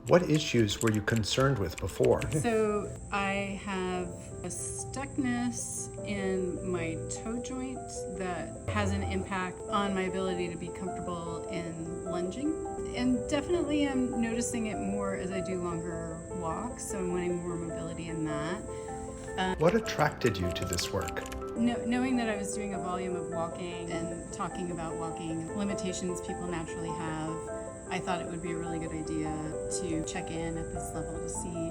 What issues were you concerned with before? So I have a stuckness in my toe joint that has an impact on my ability to be comfortable in lunging. And definitely I'm noticing it more as I do longer walks, so I'm wanting more mobility in that. What attracted you to this work? Knowing that I was doing a volume of walking and talking about walking limitations people naturally have, I thought it would be a really good idea to check in at this level to see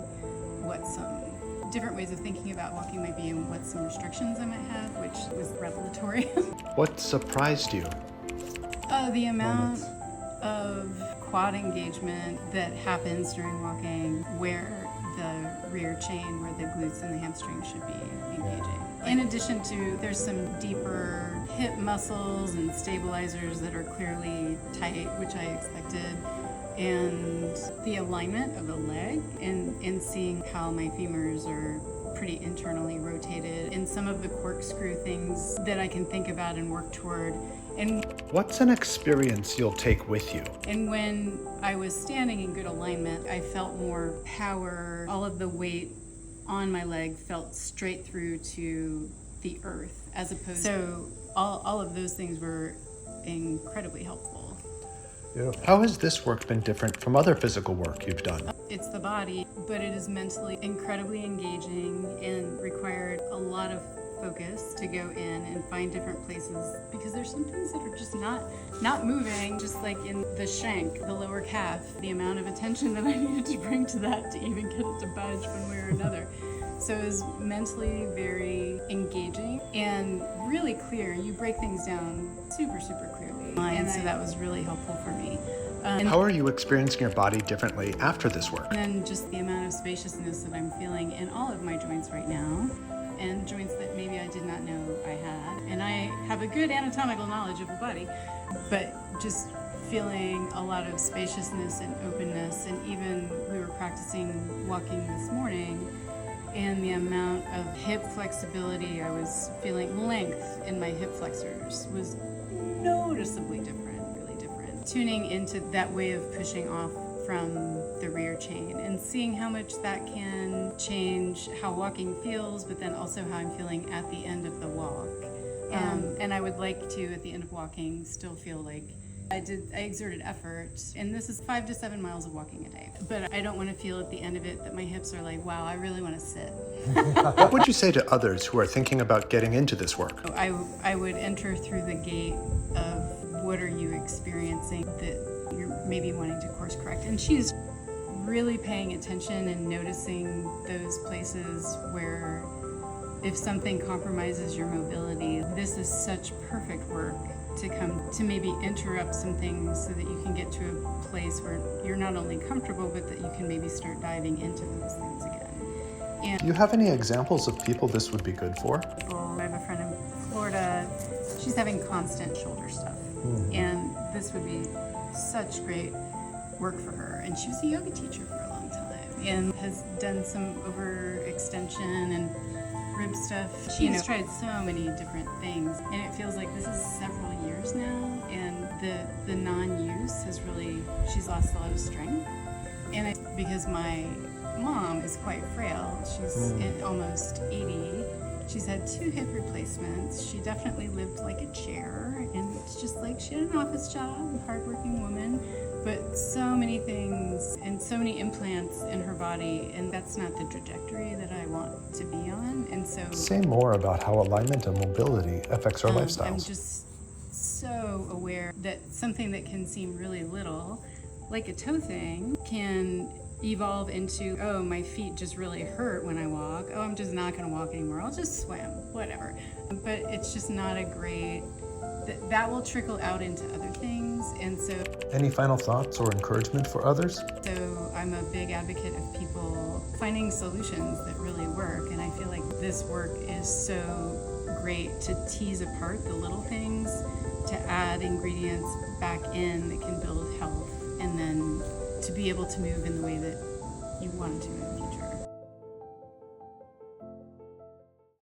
what some different ways of thinking about walking might be and what some restrictions I might have, which was revelatory. What surprised you? The amount of quad engagement that happens during walking where the rear chain, where the glutes and the hamstrings should be engaging. In addition to, there's some deeper hip muscles and stabilizers that are clearly tight, which I expected, and the alignment of the leg and seeing how my femurs are pretty internally rotated, and some of the corkscrew things that I can think about and work toward. And what's an experience you'll take with you? And when I was standing in good alignment, I felt more power. All of the weight on my leg felt straight through to the earth, as opposed to all of those things were incredibly helpful. Yeah. How has this work been different from other physical work you've done? It's the body, but it is mentally incredibly engaging and required a lot of focus to go in and find different places, because there's some things that are just not moving, just like in the shank, the lower calf, the amount of attention that I needed to bring to that to even get it to budge one way or another. So it was mentally very engaging and really clear. You break things down super clearly, and so that was really helpful for me. How are you experiencing your body differently after this work? And then just the amount of spaciousness that I'm feeling in all of my joints right now, and joints that maybe I did not know I had. And I have a good anatomical knowledge of the body, but just feeling a lot of spaciousness and openness. And even we were practicing walking this morning, and the amount of hip flexibility I was feeling, length in my hip flexors was noticeably different, really different. Tuning into that way of pushing off from the rear chain and seeing how much that can change how walking feels, but then also how I'm feeling at the end of the walk. And I would like to, at the end of walking, still feel like I exerted effort, and this is 5 to 7 miles of walking a day. But I don't want to feel at the end of it that my hips are like, wow, I really want to sit. What would you say to others who are thinking about getting into this work? I would enter through the gate of what are you experiencing that you're maybe wanting to course correct. And she's really paying attention and noticing those places where if something compromises your mobility, this is such perfect work to come to maybe interrupt some things so that you can get to a place where you're not only comfortable, but that you can maybe start diving into those things again. And do you have any examples of people this would be good for? I have a friend in Florida, she's having constant shoulder stuff. And this would be such great work for her. And she was a yoga teacher for a long time and has done some overextension and rib stuff. She's tried so many different things, and it feels like this is several years now, and the non-use has really, she's lost a lot of strength. And because my mom is quite frail, she's almost 80, she's had 2 hip replacements, she definitely lived like a chair, and it's just like she had an office job, hardworking woman, but so many things and so many implants in her body, and that's not the trajectory that I want to be on. And so say more about how alignment and mobility affects our lifestyles. I'm just so aware that something that can seem really little, like a toe thing, can evolve into, oh, my feet just really hurt when I walk, oh, I'm just not going to walk anymore, I'll just swim, whatever. But it's just not a great, that will trickle out into other things. And so, any final thoughts or encouragement for others? So I'm a big advocate of people finding solutions that really work, and I feel like this work is so great to tease apart the little things, to add ingredients back in that can build health, and then to be able to move in the way that you want to in the future.